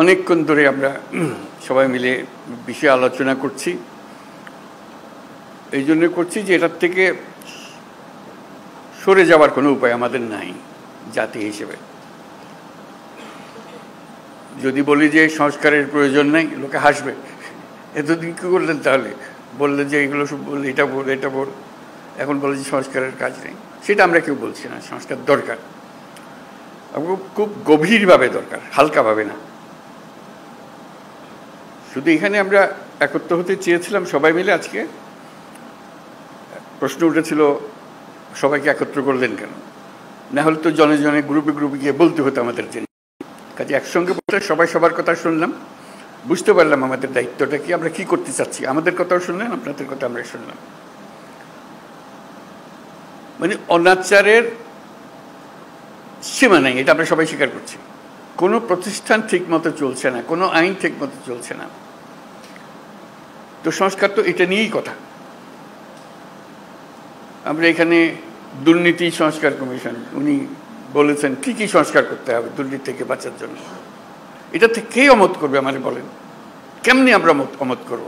অনেকক্ষণ ধরে আমরা সবাই মিলে বিষয়ে আলোচনা করছি। এই জন্য করছি যে এটার থেকে সরে যাওয়ার কোনো উপায় আমাদের নাই জাতি হিসেবে। যদি বলি যে সংস্কারের প্রয়োজন নেই, লোকে হাসবে, এতদিন কী করলেন তাহলে? বললেন যে এগুলো সব বললে, এটা বল এটা বল, এখন বলে যে সংস্কারের কাজ নেই। সেটা আমরা কেউ বলছি না, সংস্কার দরকার, খুব গভীরভাবে দরকার, হালকাভাবে না। শুধু এখানে আমরা একত্র হতে চেয়েছিলাম সবাই মিলে। আজকে প্রশ্ন উঠেছিল সবাইকে একত্র করলেন কেন? না হলে তো জনে জনে গ্রুপে গ্রুপে গিয়ে বলতে হতো আমাদের জন্য। কাজে একসঙ্গে বলতে সবাই সবার কথা শুনলাম, বুঝতে পারলাম আমাদের দায়িত্বটা কি, আমরা কি করতে চাচ্ছি। আমাদের কথাও শুনলেন, আপনাদের কথা আমরা শুনলাম। মানে অনাচারের সীমা নেই, এটা আমরা সবাই স্বীকার করছি। কোনো প্রতিষ্ঠান ঠিক মতো চলছে না, কোনো আইন ঠিক মতো চলছে না। তো সংস্কার তো এটা নিয়েই কথা। আমরা এখানে দুর্নীতি সংস্কার কমিশন, উনি বলেছেন কি কি সংস্কার করতে হবে দুর্নীতি থেকে বাঁচার জন্য। এটা থেকে কে অমত করবে আমাদের বলেন? কেমনি আমরা অমত করব?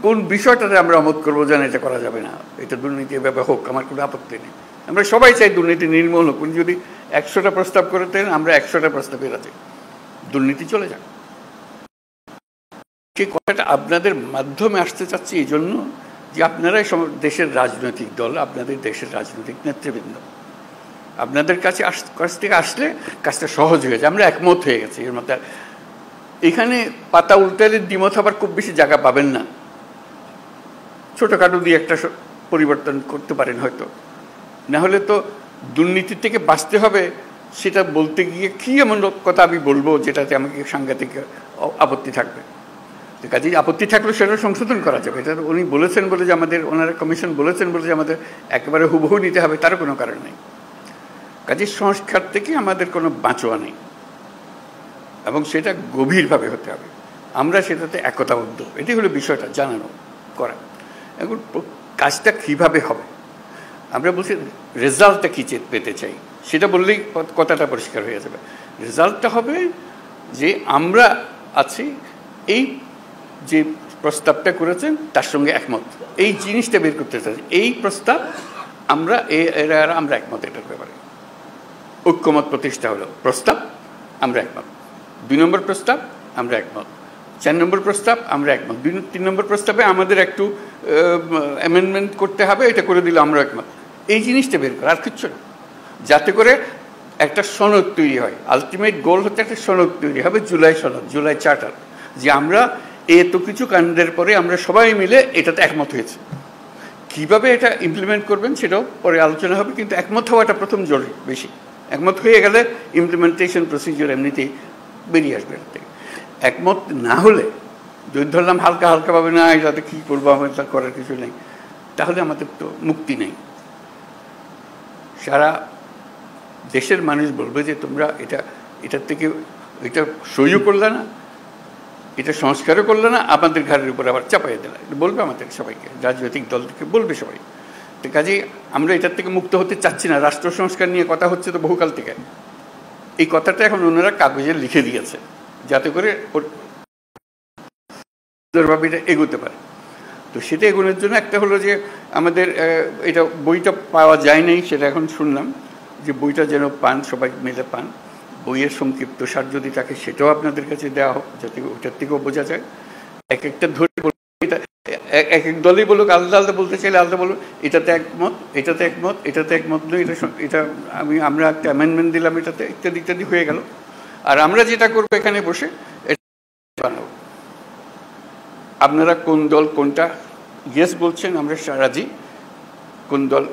কোন বিষয়টাতে আমরা অমত করবো যেন এটা করা যাবে না, এটা দুর্নীতি এভাবে হোক, আমার কোনো আপত্তি নেই। আমরা সবাই চাই দুর্নীতি নির্মূল হোক। উনি যদি 100টা প্রস্তাব করতেন, আমরা 100টা প্রস্তাবে রাজি, দুর্নীতি চলে যাক। সেই কথাটা আপনাদের মাধ্যমে আসতে চাচ্ছি এই জন্য যে আপনারাই দেশের রাজনৈতিক দল, আপনাদের দেশের রাজনৈতিক নেতৃবৃন্দ, আপনাদের কাছ থেকে আসলে কাজটা সহজ হয়ে যায়। আমরা একমত হয়ে গেছি এর মধ্যে। এখানে পাতা উল্টালে দ্বিমত আবার খুব বেশি জায়গা পাবেন না। ছোটোখাটো দিয়ে একটা পরিবর্তন করতে পারেন হয়তো, না হলে তো দুর্নীতি থেকে বাঁচতে হবে। সেটা বলতে গিয়ে কী এমন কথা আমি বলবো যেটাতে আমাকে সাংঘাতিক আপত্তি থাকবে। কাজেই আপত্তি থাকলে সেটা সংশোধন করা যাবে। এটা উনি বলেছেন বলে যে আমাদের, ওনারা কমিশন বলেছেন বলে যে আমাদের একেবারে হুবহু নিতে হবে তারও কোনো কারণ নেই। কাজেই সংস্কার থেকে আমাদের কোনো বাঁচোয়া নেই এবং সেটা গভীরভাবে হতে হবে। আমরা সেটাতে একতাবদ্ধ, এটি হলো বিষয়টা জানানো করা। এখন কাজটা কীভাবে হবে আমরা বলছি, রেজাল্টটা কী পেতে চাই সেটা বললেই কথাটা পরিষ্কার হয়ে যাবে। রেজাল্টটা হবে যে আমরা আছি, এই যে প্রস্তাবটা করেছেন তার সঙ্গে একমত, এই জিনিসটা বের করতে চাই। এই প্রস্তাব আমরা আমরা একমত, এটার ব্যাপারে ঐক্যমত প্রতিষ্ঠা হলো। প্রস্তাব আমরা একমত, 2 নম্বর প্রস্তাব আমরা একমত, 4 নম্বর প্রস্তাব আমরা একমত, 3 নম্বর প্রস্তাবে আমাদের একটু অ্যামেন্ডমেন্ট করতে হবে, এটা করে দিলে আমরা একমত। এই জিনিসটা বের করা, আর কিচ্ছু না, যাতে করে একটা সনদ তৈরি হয়। আলটিমেট গোল হচ্ছে একটা সনদ তৈরি হবে, জুলাই সনদ, জুলাই চার্টার, যে আমরা এত কিছু কাণ্ডের পরে আমরা সবাই মিলে এটাতে একমত হয়েছে। কিভাবে এটা ইমপ্লিমেন্ট করবেন সেটাও পরে আলোচনা হবে, কিন্তু একমত হওয়াটা প্রথম জরুরি বেশি। একমত হয়ে গেলে ইমপ্লিমেন্টেশন প্রসিডিওর এমনিতেই বেরিয়ে আসবে। একমত না হলে যদি ধরলাম হালকা হালকাভাবে, না এটাতে কী করবো, আমাদের তা করার কিছু নেই, তাহলে আমাদের তো মুক্তি নেই। সারা দেশের মানুষ বলবে যে তোমরা এটার থেকে এটা সহ্য করলে না, এটা সংস্কারও করলে না, আমাদের ঘরের উপর আবার চাপাই দিলে, বলবে আমাদের সবাইকে, রাজনৈতিক দল থেকে বলবে সবাই। তো কাজেই আমরা এটার থেকে মুক্ত হতে চাচ্ছি না। রাষ্ট্র সংস্কার নিয়ে কথা হচ্ছে তো বহুকাল থেকে। এই কথাটা এখন ওনারা কাগজে লিখে দিয়েছে যাতে করে এটা এগোতে পারে। তো সেটা এগোনোর জন্য একটা হলো যে আমাদের এটা বইটা পাওয়া যায় নাই, সেটা এখন শুনলাম যে বইটা যেন পান, সবাই মিলে পান। বইয়ের সংক্ষিপ্ত সার যদি থাকে সেটাও আপনাদের কাছে দেওয়া হোক, যাতে ওটার থেকেও বোঝা যায়। এক একটা ধরে এটা এক এক দলই বলুক, আলাদা আলাদা বলতে চাইলে আলাদা বলুক, এটাতে একমত, এটাতে একমত, এটাতে একমত নয়, এটা আমরা একটা অ্যামেন্ডমেন্ট দিলাম এটাতে, ইত্যাদি ইত্যাদি হয়ে গেল। আর আমরা যেটা করবো এখানে বসে এটা বানাবো। আপনারা কোন দল কোনটা ইয়েস বলছেন আমরা রাজি, কোন দল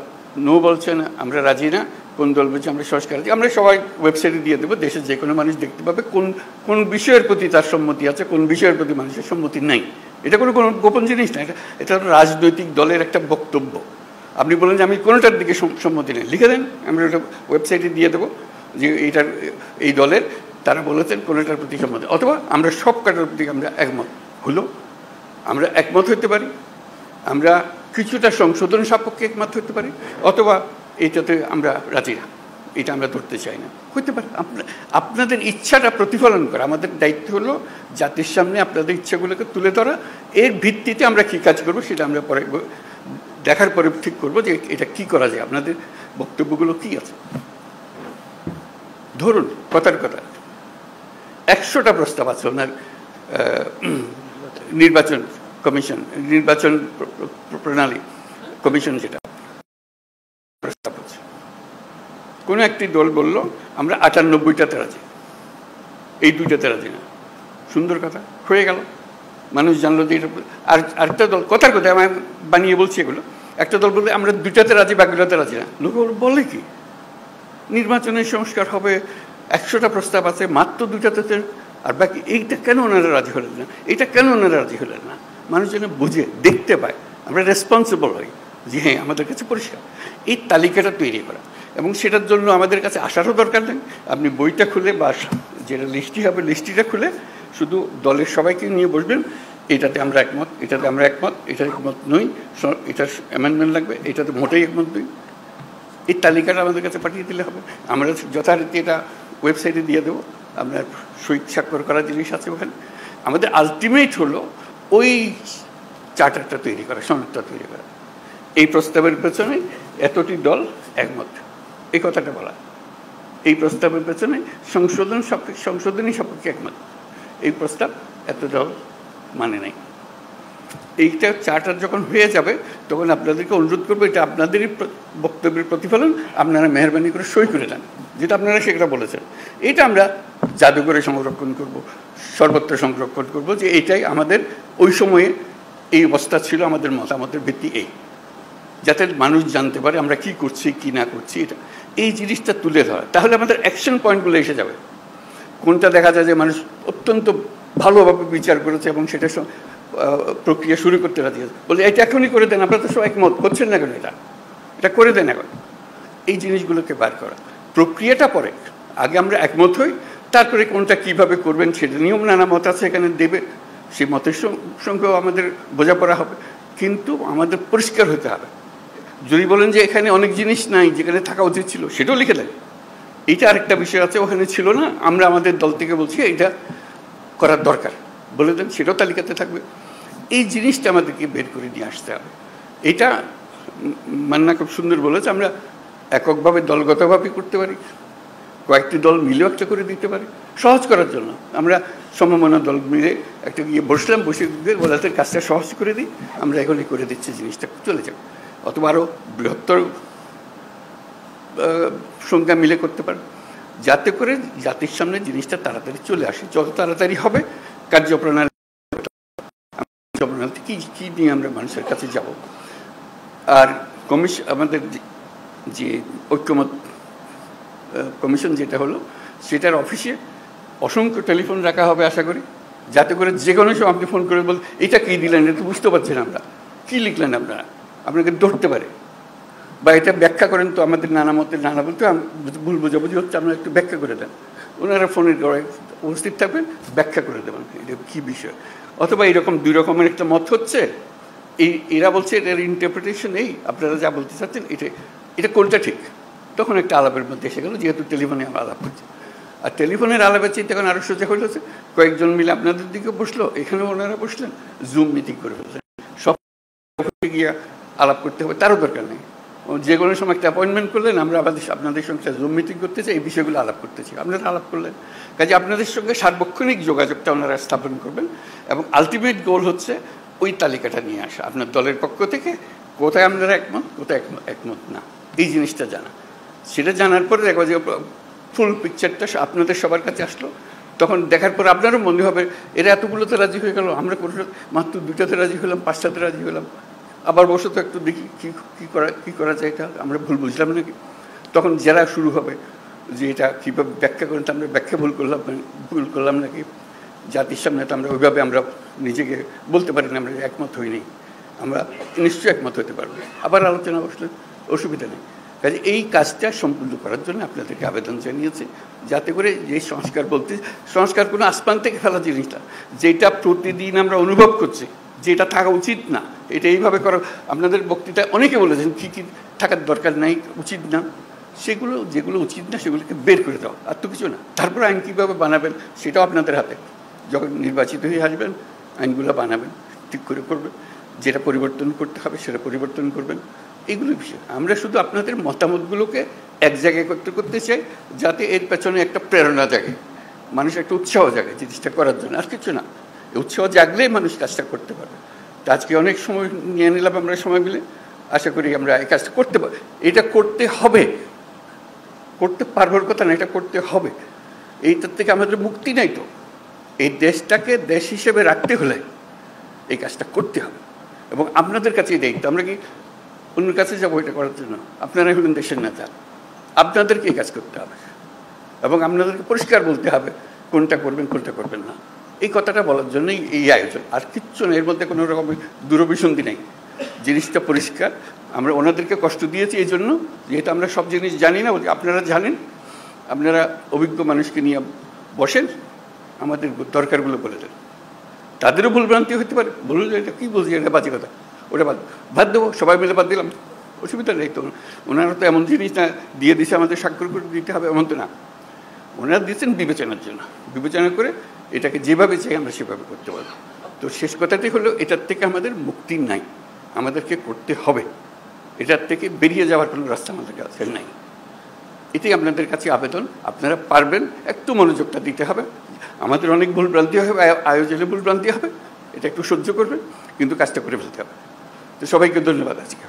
নো বলছেন আমরা রাজি না, কোন দল বলছে আমরা সংস্কার রাজি, আমরা সবাই ওয়েবসাইটে দিয়ে দেবো। দেশের যে কোনো মানুষ দেখতে পাবে কোন কোন বিষয়ের প্রতি তার সম্মতি আছে, কোন বিষয়ের প্রতি মানুষের সম্মতি নাই। এটা কোনো গোপন জিনিস না, এটা রাজনৈতিক দলের একটা বক্তব্য। আপনি বলেন যে আমি কোনোটার দিকে সম্মতি নেই, লিখে দেন, আমরা ওটা ওয়েবসাইটে দিয়ে দেবো যে এই দলের তারা বলেছেন কোনোটার প্রতি সম্মতি, অথবা আমরা সব কাটার প্রতি আমরা একমত হলো। আমরা একমত হতে পারি, আমরা কিছুটা সংশোধন সাপেক্ষে একমত হতে পারি, অথবা এইটাতে আমরা রাজি না, এটা আমরা ধরতে চাই না। হতে পারে আপনাদের ইচ্ছাটা প্রতিফলন করা, আমাদের দায়িত্ব হলো জাতির সামনে আপনাদের ইচ্ছাগুলোকে তুলে ধরা, এর ভিত্তিতে আমরা কী কাজ করবো সেটা আমরা পরে দেখার পরে ঠিক করবো যে এটা কি করা যায়, আপনাদের বক্তব্যগুলো কি আছে। ধরুন কথার কথা 100টা প্রস্তাব আছে ওনার নির্বাচন কমিশন, নির্বাচন প্রণালী কমিশন, যেটা প্রস্তাব আছে। কোনো একটি দল বলল আমরা 98টাতে রাজি, এই 2টাতে রাজি না। সুন্দর কথা, হয়ে গেল, মানুষ জানলো যে এটা। আর আরেকটা দল, কথার কথা আমি বানিয়ে বলছি এগুলো, একটা দল বললে আমরা 2টাতে রাজি, বাকিটাতে রাজি না। লোক বলে কি নির্বাচনের সংস্কার হবে, 100টা প্রস্তাব আছে, মাত্র 2টাতে আর বাকি, এইটা কেন ওনারা রাজি হলেন না, এটা কেন ওনারা রাজি হলেন না? মানুষ যেন বুঝে দেখতে পায়, আমরা রেসপন্সিবল হই যে হ্যাঁ আমাদের কাছে পরিষ্কার। এই তালিকাটা তৈরি করা, এবং সেটার জন্য আমাদের কাছে আসারও দরকার নেই। আপনি বইটা খুলে বা যেটা লিস্টটি হবে লিস্টটিটা খুলে শুধু দলের সবাইকে নিয়ে বসবেন, এটাতে আমরা একমত, এটাতে আমরা একমত, এটার একমত নই, এটার অ্যামেন্ডমেন্ট লাগবে, এটাতে মোটেই একমত নই। এই তালিকাটা আমাদের কাছে পাঠিয়ে দিলে হবে, আমরা যথারীতি এটা ওয়েবসাইটে দিয়ে দেবো। আপনার সই স্বাক্ষর করা জিনিস আছে ওখানে। আমাদের আলটিমেট হলো ওই চার্টারটা তৈরি করা, সনদটা তৈরি করা। এই প্রস্তাবের পেছনে এতটি দল একমত, এই কথাটা বলা। এই প্রস্তাবের পেছনে সংশোধনী সপক্ষে একমত, এই প্রস্তাব এত দল মানে নাই। এইটা চার্টার যখন হয়ে যাবে তখন আপনাদেরকে অনুরোধ করবো, এটা আপনাদেরই বক্তব্যের প্রতিফলন, আপনারা মেহরবানি করে সই করে দেন, যেটা আপনারা সেটা বলেছেন। এটা আমরা জাদুঘরে সংরক্ষণ করব, সর্বত্র সংরক্ষণ করব, যে এইটাই আমাদের ওই সময়ে এই অবস্থা ছিল, আমাদের মতামতের ভিত্তি এই, যাতে মানুষ জানতে পারে আমরা কি করছি কি না করছি। এটা এই জিনিসটা তুলে ধরা, তাহলে আমাদের অ্যাকশন পয়েন্টগুলো এসে যাবে। কোনটা দেখা যায় যে মানুষ অত্যন্ত ভালোভাবে বিচার করেছে এবং সেটা প্রক্রিয়া শুরু করতে রাজি আছে, বলে এটা এখনই করে দেন, আপনারা তো সব একমত হচ্ছেন না কেন, এটা করে দেন এখন। এই জিনিসগুলোকে বার করা, প্রক্রিয়াটা পরে, আগে আমরা একমত হই, তারপরে কোনটা কিভাবে করবেন সেটা নিয়ম নানা মত আছে এখানে দেবে, সেই মতের সঙ্গেও আমাদের বোঝাপড়া হবে, কিন্তু আমাদের পরিষ্কার হতে হবে। যদি বলেন যে এখানে অনেক জিনিস নাই যেখানে থাকা উচিত ছিল, সেটাও লিখে দেন। এইটা আরেকটা বিষয় আছে, ওখানে ছিল না, আমরা আমাদের দল থেকে বলছি এইটা করার দরকার, বলে দেন, সেটাও তালিকাতে থাকবে। এই জিনিসটা আমাদেরকে বের করে নিয়ে আসতে হবে। এটা মান্না খুব সুন্দর বলেছে, আমরা এককভাবে দলগতভাবে করতে পারি, কয়েকটি দল মিলেও একটা করে দিতে পারি, সহজ করার জন্য। আমরা সমমনা দল মিলে একটা গিয়ে বসলাম, বসে দিয়ে ওদের কাজটা সহজ করে দিই, আমরা এখনই করে দিচ্ছি, জিনিসটা চলে যাবে। অথবা আরও বৃহত্তর সংখ্যা মিলে করতে পারে, যাতে করে জাতির সামনে জিনিসটা তাড়াতাড়ি চলে আসে। যত তাড়াতাড়ি হবে কার্যপ্রণালী কি কী নিয়ে আমরা মানুষের কাছে যাব। আর কমিশন, আমাদের যে ঐক্যমত কমিশন যেটা হলো, সেটার অফিসে অসংখ্য টেলিফোন রাখা হবে আশা করি, যাতে করে যে কোনো সময় আপনি ফোন করে বল এটা কী দিলেন, এটা বুঝতে পারছেন আমরা, কী লিখলেন আপনারা, আপনাকে ধরতে পারে, বা এটা ব্যাখ্যা করেন তো, আমাদের নানা মতের নানা বলতে ভুল বোঝাবুঝি হচ্ছে, আপনারা একটু ব্যাখ্যা করে দেন। ওনারা ফোনের গড়ায় উপস্থিত থাকবেন, ব্যাখ্যা করে দেবেন এটা কী বিষয়। অথবা এরকম 2 রকমের একটা মত হচ্ছে, এরা বলছে এটার ইন্টারপ্রিটেশন এই, আপনারা যা বলতে চাচ্ছেন এটা কোনটা ঠিক, তখন একটা আলাপের মধ্যে এসে গেল, যেহেতু টেলিফোনে আমরা আলাপ করছি। আর টেলিফোনের আলাপের চেয়ে তখন আরও সোজা হয়েছে, কয়েকজন মিলে আপনাদের দিকে বসলো, এখানেও ওনারা বসলেন, জুম মিটিং করে ফেলছেন, সব গিয়ে আলাপ করতে হবে তারও দরকার নেই, যে কোনো সময় একটা অ্যাপয়েন্টমেন্ট করলেন, আমরা আপনাদের সঙ্গে জুম মিটিং করতে চাই, এই বিষয়গুলো আলাপ করতে চাই, আপনারা আলাপ করলেন। কাজে আপনাদের সঙ্গে সার্বক্ষণিক যোগাযোগটা ওনারা স্থাপন করবেন, এবং আলটিমেট গোল হচ্ছে ওই তালিকাটা নিয়ে আসা আপনার দলের পক্ষ থেকে, কোথায় আপনারা একমত, কোথায় একমত না, এই জিনিসটা জানা। সেটা জানার পরে দেখো যে ফুল পিকচারটা আপনাদের সবার কাছে আসলো, তখন দেখার পর আপনারও মনে হবে এরা এতগুলোতে রাজি হয়ে গেল, আমরা মাত্র 2টাতে রাজি হলাম, 5টাতে রাজি হলাম, আবার বসে তো একটু দেখি কী করা যায়, এটা আমরা ভুল বুঝলাম নাকি। তখন যারা শুরু হবে যে এটা কীভাবে ব্যাখ্যা করেন, তো আমরা ব্যাখ্যা ভুল করলাম নাকি, জাতির সামনে তো আমরা ওইভাবে আমরা নিজেকে বলতে পারি না আমরা একমত হইনি, আমরা নিশ্চয়ই একমত হতে পারবো, আবার আলোচনা বসলে অসুবিধা নেই। কাজে এই কাজটা সম্পূর্ণ করার জন্য আপনাদেরকে আবেদন জানিয়েছি, যাতে করে যে সংস্কার কোনো আসমান থেকে ফেলা জিনিসটা, যেটা প্রতিদিন আমরা অনুভব করছি যেটা থাকা উচিত না, এটা এইভাবে করা। আপনাদের বক্তৃতায় অনেকে বলেছেন কী কী থাকার দরকার নাই, উচিত না, সেগুলো যেগুলো উচিত না সেগুলোকে বের করে দাও, আর তো কিছু না। তারপর আইন কীভাবে বানাবেন সেটাও আপনাদের হাতে। যখন নির্বাচিত হয়ে আসবেন আইনগুলো বানাবেন, ঠিক করে করবেন, যেটা পরিবর্তন করতে হবে সেটা পরিবর্তন করবেন, এগুলো বিষয়। আমরা শুধু আপনাদের মতামতগুলোকে এক জায়গায় করতে করতে চাই, যাতে এর পেছনে একটা প্রেরণা জাগে, মানুষ একটা উৎসাহ জাগে জিনিসটা করার জন্য, আর কিছু না। উৎসাহ জাগলেই মানুষ কাজটা করতে পারবে। তো আজকে অনেক সময় নিয়ে নিলাম আমরা সময় মিলে, আশা করি আমরা এই কাজটা করতে পারি। এটা করতে হবে, করতে পারবার কথা না, এটা করতে হবে। এইটার থেকে আমাদের মুক্তি নাই। তো এই দেশটাকে দেশ হিসেবে রাখতে হলে এই কাজটা করতে হবে, এবং আপনাদের কাছেই দায়িত্ব। আমরা কি অন্যের কাছে যাবো এটা করার জন্য? আপনারাই হলেন দেশের নেতা, আপনাদেরকে এই কাজ করতে হবে, এবং আপনাদেরকে পরিষ্কার বলতে হবে কোনটা করবেন কোনটা করবেন না। এই কথাটা বলার জন্যই এই আয়োজন, আর কিচ্ছু না। এর মধ্যে কোনো রকমের দূরভিসন্ধি নেই, জিনিসটা পরিষ্কার। আমরা ওনাদেরকে কষ্ট দিয়েছি এই জন্য, যেহেতু আমরা সব জিনিস জানি না, আপনারা জানেন। আপনারা অভিজ্ঞ মানুষকে নিয়ে বসেন, আমাদের দরকারগুলো বলে দেন। তাদেরও ভুলভ্রান্তি হতে পারে, বলুন যে এটা কী বলছি, এটা বাজে কথা, ওটা বাদ দেবো, সবাই মিলে বাদ দিলাম, অসুবিধা নেই তো। ওনারা তো এমন জিনিস না দিয়ে দিছে আমাদের স্বাক্ষর করে দিতে হবে এমন তো না। ওনারা দিয়েছেন বিবেচনার জন্য, বিবেচনা করে এটাকে যেভাবে চাই আমরা সেভাবে করতে পারবো। তো শেষ কথাটাই হলো, এটার থেকে আমাদের মুক্তি নাই, আমাদেরকে করতে হবে। এটার থেকে বেরিয়ে যাওয়ার কোনো রাস্তা আমাদের কাছে নাই। এটাই আপনাদের কাছে আবেদন। আপনারা পারবেন, একটু মনোযোগটা দিতে হবে। আমাদের অনেক ভুলভ্রান্তি হবে, আয়োজনে ভুলভ্রান্তি হবে, এটা একটু সহ্য করবেন, কিন্তু কাজটা করে ফেলতে হবে। তো সবাইকে ধন্যবাদ আজকে।